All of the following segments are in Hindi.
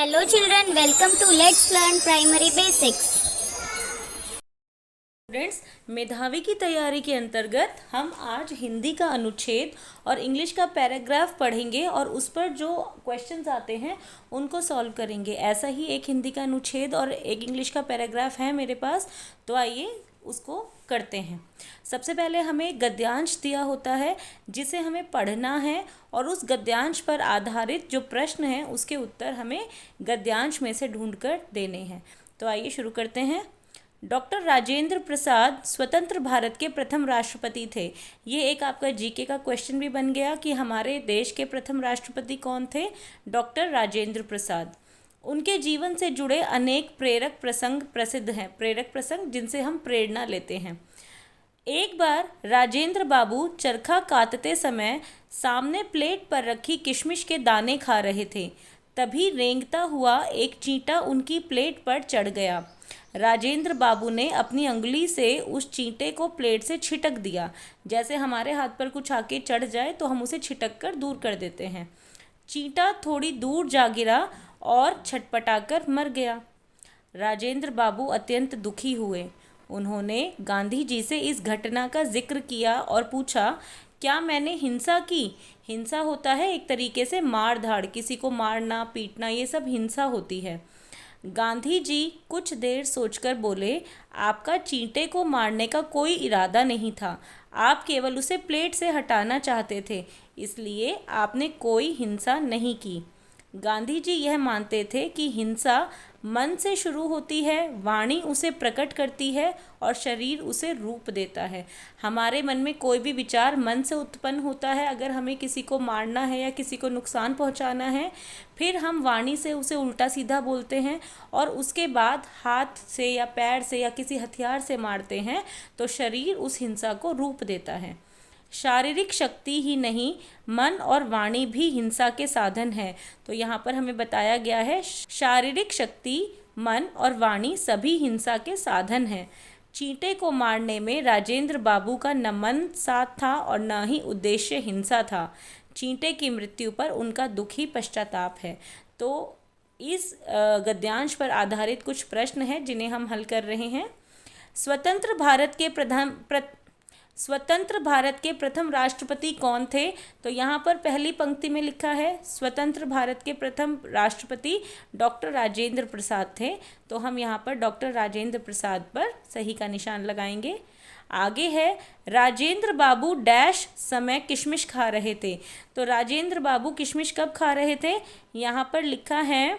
Hello children, welcome to Let's Learn Primary Basics. Students, मेधावी की तैयारी के अंतर्गत हम आज हिंदी का अनुच्छेद और इंग्लिश का पैराग्राफ पढ़ेंगे और उस पर जो क्वेश्चंस आते हैं उनको सॉल्व करेंगे। ऐसा ही एक हिंदी का अनुच्छेद और एक इंग्लिश का पैराग्राफ है मेरे पास, तो आइए उसको करते हैं। सबसे पहले हमें गद्यांश दिया होता है जिसे हमें पढ़ना है और उस गद्यांश पर आधारित जो प्रश्न हैं उसके उत्तर हमें गद्यांश में से ढूंढकर देने हैं। तो आइए शुरू करते हैं। डॉक्टर राजेंद्र प्रसाद स्वतंत्र भारत के प्रथम राष्ट्रपति थे। ये एक आपका जीके का क्वेश्चन भी बन गया कि हमारे देश के प्रथम राष्ट्रपति कौन थे। डॉक्टर राजेंद्र प्रसाद। उनके जीवन से जुड़े अनेक प्रेरक प्रसंग प्रसिद्ध हैं। प्रेरक प्रसंग जिनसे हम प्रेरणा लेते हैं। एक बार राजेंद्र बाबू चरखा काटते समय सामने प्लेट पर रखी किशमिश के दाने खा रहे थे। तभी रेंगता हुआ एक चींटा उनकी प्लेट पर चढ़ गया। राजेंद्र बाबू ने अपनी अंगुली से उस चींटे को प्लेट से छिटक दिया। जैसे हमारे हाथ पर कुछ आके चढ़ जाए तो हम उसे छिटक कर दूर कर देते हैं। चींटा थोड़ी दूर जा गिरा और छटपटाकर मर गया। राजेंद्र बाबू अत्यंत दुखी हुए। उन्होंने गांधी जी से इस घटना का जिक्र किया और पूछा, क्या मैंने हिंसा की? हिंसा होता है एक तरीके से मार धाड़, किसी को मारना पीटना, ये सब हिंसा होती है। गांधी जी कुछ देर सोचकर बोले, आपका चींटे को मारने का कोई इरादा नहीं था। आप केवल उसे प्लेट से हटाना चाहते थे, इसलिए आपने कोई हिंसा नहीं की। गांधी जी यह मानते थे कि हिंसा मन से शुरू होती है, वाणी उसे प्रकट करती है और शरीर उसे रूप देता है। हमारे मन में कोई भी विचार मन से उत्पन्न होता है। अगर हमें किसी को मारना है या किसी को नुकसान पहुंचाना है, फिर हम वाणी से उसे उल्टा सीधा बोलते हैं और उसके बाद हाथ से या पैर से या किसी हथियार से मारते हैं, तो शरीर उस हिंसा को रूप देता है। शारीरिक शक्ति ही नहीं, मन और वाणी भी हिंसा के साधन है। तो यहाँ पर हमें बताया गया है शारीरिक शक्ति, मन और वाणी सभी हिंसा के साधन हैं। चींटे को मारने में राजेंद्र बाबू का न मन साथ था और न ही उद्देश्य हिंसा था। चींटे की मृत्यु पर उनका दुखी पश्चाताप है। तो इस गद्यांश पर आधारित कुछ प्रश्न हैं जिन्हें हम हल कर रहे हैं। स्वतंत्र भारत के प्रथम राष्ट्रपति कौन थे? तो यहाँ पर पहली पंक्ति में लिखा है स्वतंत्र भारत के प्रथम राष्ट्रपति डॉक्टर राजेंद्र प्रसाद थे। तो हम यहाँ पर डॉक्टर राजेंद्र प्रसाद पर सही का निशान लगाएंगे। आगे है राजेंद्र बाबू डैश समय किशमिश खा रहे थे। तो राजेंद्र बाबू किशमिश कब खा रहे थे? यहाँ पर लिखा है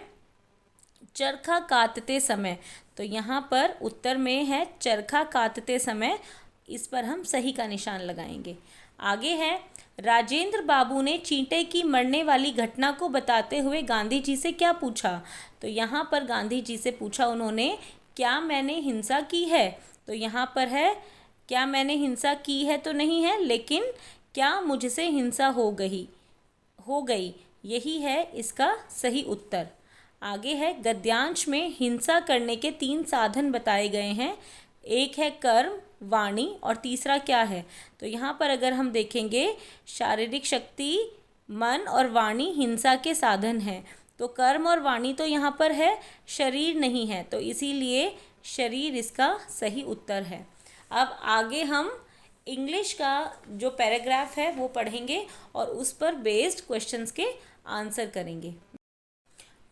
चरखा काटते समय। तो यहाँ पर उत्तर में है चरखा काटते समय। इस पर हम सही का निशान लगाएंगे। आगे है राजेंद्र बाबू ने चींटे की मरने वाली घटना को बताते हुए गांधी जी से क्या पूछा? तो यहाँ पर गांधी जी से पूछा उन्होंने, क्या मैंने हिंसा की है? तो यहाँ पर है क्या मैंने हिंसा की है तो नहीं है, लेकिन क्या मुझसे हिंसा हो गई, यही है इसका सही उत्तर। आगे है गद्यांश में हिंसा करने के 3 साधन बताए गए हैं। एक है कर्म, वाणी और तीसरा क्या है? तो यहाँ पर अगर हम देखेंगे शारीरिक शक्ति, मन और वाणी हिंसा के साधन हैं। तो कर्म और वाणी तो यहाँ पर है, शरीर नहीं है, तो इसीलिए शरीर इसका सही उत्तर है। अब आगे हम इंग्लिश का जो पैराग्राफ है वो पढ़ेंगे और उस पर बेस्ड क्वेश्चंस के आंसर करेंगे।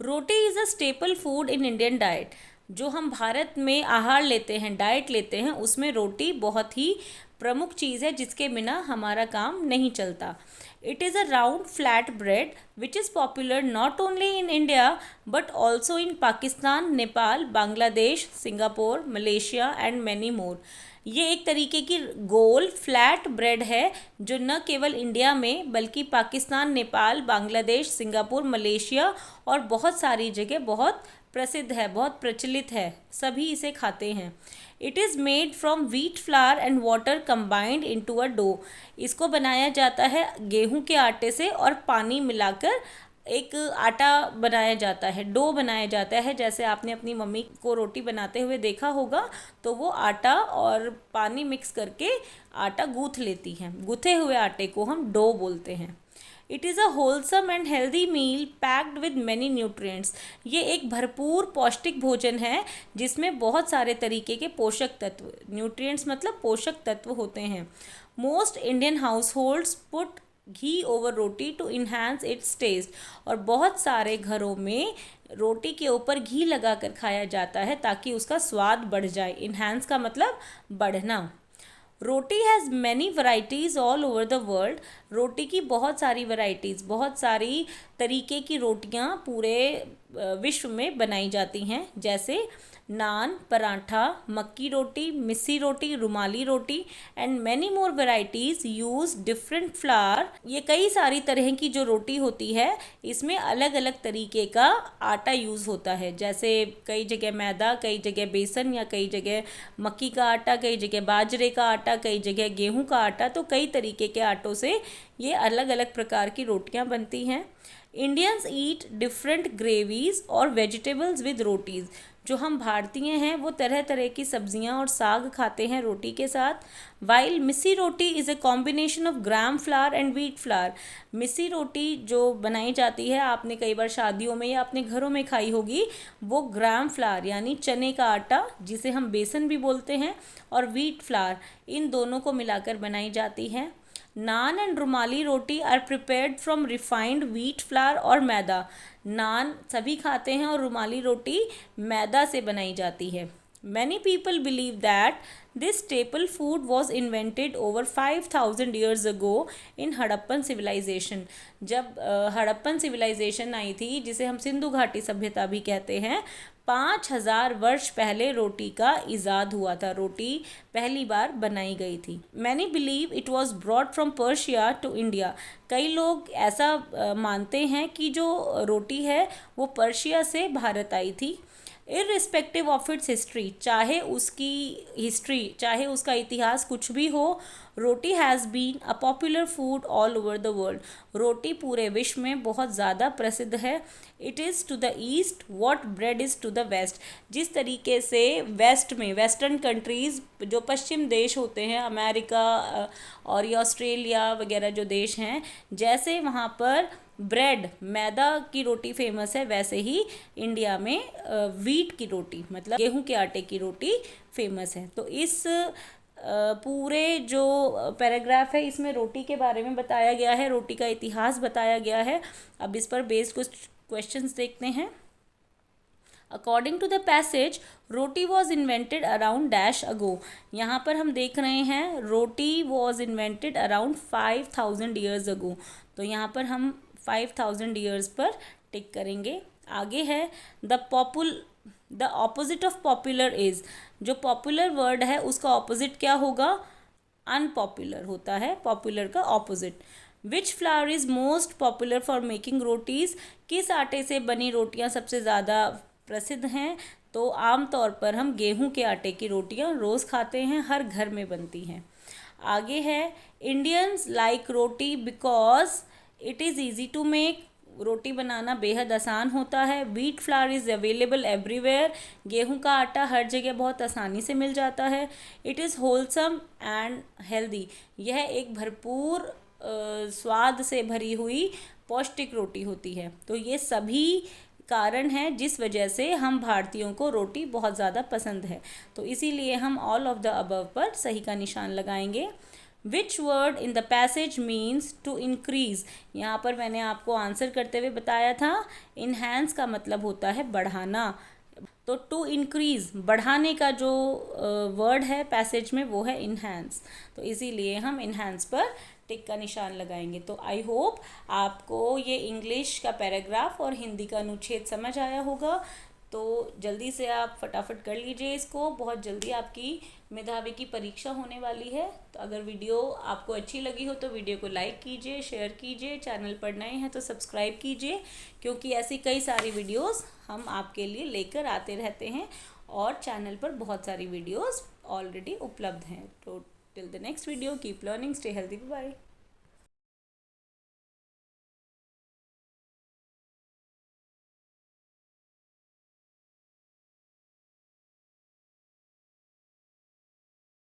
Roti is a staple food in Indian diet. जो हम भारत में आहार लेते हैं, डाइट लेते हैं, उसमें रोटी बहुत ही प्रमुख चीज़ है जिसके बिना हमारा काम नहीं चलता। It is a round flat bread which is popular not only in India but also in Pakistan, Nepal, Bangladesh, Singapore, Malaysia and many मोर। ये एक तरीके की गोल फ्लैट ब्रेड है जो न केवल इंडिया में बल्कि पाकिस्तान, नेपाल, बांग्लादेश, सिंगापुर, मलेशिया और बहुत सारी जगह बहुत प्रसिद्ध है, बहुत प्रचलित है, सभी इसे खाते हैं। It is made from wheat flour and water combined into a dough. इसको बनाया जाता है गेहूं के आटे से और पानी मिलाकर एक आटा बनाया जाता है, डो बनाया जाता है। जैसे आपने अपनी मम्मी को रोटी बनाते हुए देखा होगा, तो वो आटा और पानी मिक्स करके आटा गूँथ लेती हैं। गूँथे हुए आटे को हम डो बोलते हैं। It is a wholesome and healthy meal packed with many nutrients. ये एक भरपूर पौष्टिक भोजन है जिसमें बहुत सारे तरीके के पोषक तत्व, न्यूट्रिएंट्स मतलब पोषक तत्व होते हैं। Most Indian households put ghee over roti to enhance its taste. और बहुत सारे घरों में रोटी के ऊपर घी लगाकर खाया जाता है ताकि उसका स्वाद बढ़ जाए। इन्हांस का मतलब बढ़ना। Roti has many varieties all over the world. रोटी की बहुत सारी वैराइटीज़, बहुत सारी तरीके की रोटियां पूरे विश्व में बनाई जाती हैं, जैसे naan, paratha, makki roti, missi roti, rumali roti and many more varieties use different flour. ये कई सारी तरह की जो रोटी होती है इसमें अलग अलग तरीके का आटा यूज़ होता है, जैसे कई जगह मैदा, कई जगह बेसन या कई जगह मक्की का आटा, कई जगह बाजरे का आटा, कई जगह गेहूं का आटा। तो कई तरीके के आटों से ये अलग अलग प्रकार की रोटियां बनती हैं। इंडियंस ईट डिफरेंट ग्रेवीज और वेजिटेबल्स विद रोटीज़। जो हम भारतीय हैं वो तरह तरह की सब्जियां और साग खाते हैं रोटी के साथ। While missi roti is a combination of gram flour and wheat flour. मिस्सी रोटी जो बनाई जाती है, आपने कई बार शादियों में या अपने घरों में खाई होगी, वो ग्राम फ्लावर यानी चने का आटा, जिसे हम बेसन भी बोलते हैं, और व्हीट फ्लावर, इन दोनों को मिलाकर बनाई जाती है। Naan and rumali roti are prepared from refined wheat flour और मैदा। नान सभी खाते हैं और रुमाली रोटी मैदा से बनाई जाती है। Many people believe that this staple food was invented over 5000 years ago in Harappan civilization. जब हड़प्पन सिविलाइजेशन आई थी, जिसे हम सिंधु घाटी सभ्यता भी कहते हैं, 5000 वर्ष पहले रोटी का इजाद हुआ था, रोटी पहली बार बनाई गई थी। Many believe it was brought from Persia to India. कई लोग ऐसा मानते हैं कि जो रोटी है वो पर्शिया से भारत आई थी। इररिस्पेक्टिव ऑफ इट्स हिस्ट्री, चाहे उसकी हिस्ट्री, चाहे उसका इतिहास कुछ भी हो, roti has been a popular food all over the world. रोटी पूरे विश्व में बहुत ज़्यादा प्रसिद्ध है। It is to the east what bread is to the west. जिस तरीके से वेस्ट में, वेस्टर्न कंट्रीज़, जो पश्चिम देश होते हैं, अमेरिका और ये ऑस्ट्रेलिया वगैरह जो देश हैं, जैसे वहाँ पर ब्रेड, मैदा की रोटी फेमस है, वैसे ही इंडिया में व्हीट की रोटी मतलब गेहूं के आटे की रोटी फेमस है। तो इस पूरे जो पैराग्राफ है इसमें रोटी के बारे में बताया गया है, रोटी का इतिहास बताया गया है। अब इस पर बेस्ड कुछ क्वेश्चंस देखते हैं। According to the passage, roti was invented around dash ago. यहाँ पर हम देख रहे हैं roti was invented around 5000 years ago. तो यहाँ पर हम 5000 ईयर्स पर टिक करेंगे। आगे है the opposite of popular is. जो पॉपुलर वर्ड है उसका ऑपोजिट क्या होगा? अनपॉपुलर होता है पॉपुलर का opposite. Which flower is most popular for making rotis. किस आटे से बनी रोटियां सबसे ज़्यादा प्रसिद्ध हैं? तो आमतौर पर हम गेहूं के आटे की रोटियां रोज़ खाते हैं, हर घर में बनती हैं। आगे है Indians like roti because it is easy to make. रोटी बनाना बेहद आसान होता है। Wheat flour is available everywhere. गेहूं का आटा हर जगह बहुत आसानी से मिल जाता है। It is wholesome and healthy. यह एक भरपूर स्वाद से भरी हुई पौष्टिक रोटी होती है। तो ये सभी कारण हैं जिस वजह से हम भारतीयों को रोटी बहुत ज़्यादा पसंद है। तो इसीलिए हम ऑल ऑफ द अबव पर सही का निशान लगाएंगे। Which word in the passage means to increase. यहाँ पर मैंने आपको आंसर करते हुए बताया था, इन्हांस का मतलब होता है बढ़ाना। तो टू इंक्रीज, बढ़ाने का जो वर्ड है पैसेज में वो है इन्हांस। तो इसीलिए हम इन्हांस पर टिक का निशान लगाएंगे। तो आई होप आपको ये इंग्लिश का पैराग्राफ और हिंदी का अनुच्छेद समझ आया होगा। तो जल्दी से आप फटाफट कर लीजिए इसको, बहुत जल्दी आपकी मेधावी की परीक्षा होने वाली है। तो अगर वीडियो आपको अच्छी लगी हो तो वीडियो को लाइक कीजिए, शेयर कीजिए, चैनल पर नए हैं तो सब्सक्राइब कीजिए, क्योंकि ऐसी कई सारी वीडियोस हम आपके लिए लेकर आते रहते हैं और चैनल पर बहुत सारी वीडियोस ऑलरेडी उपलब्ध हैं। तो till the next video, keep learning, stay healthy, bye.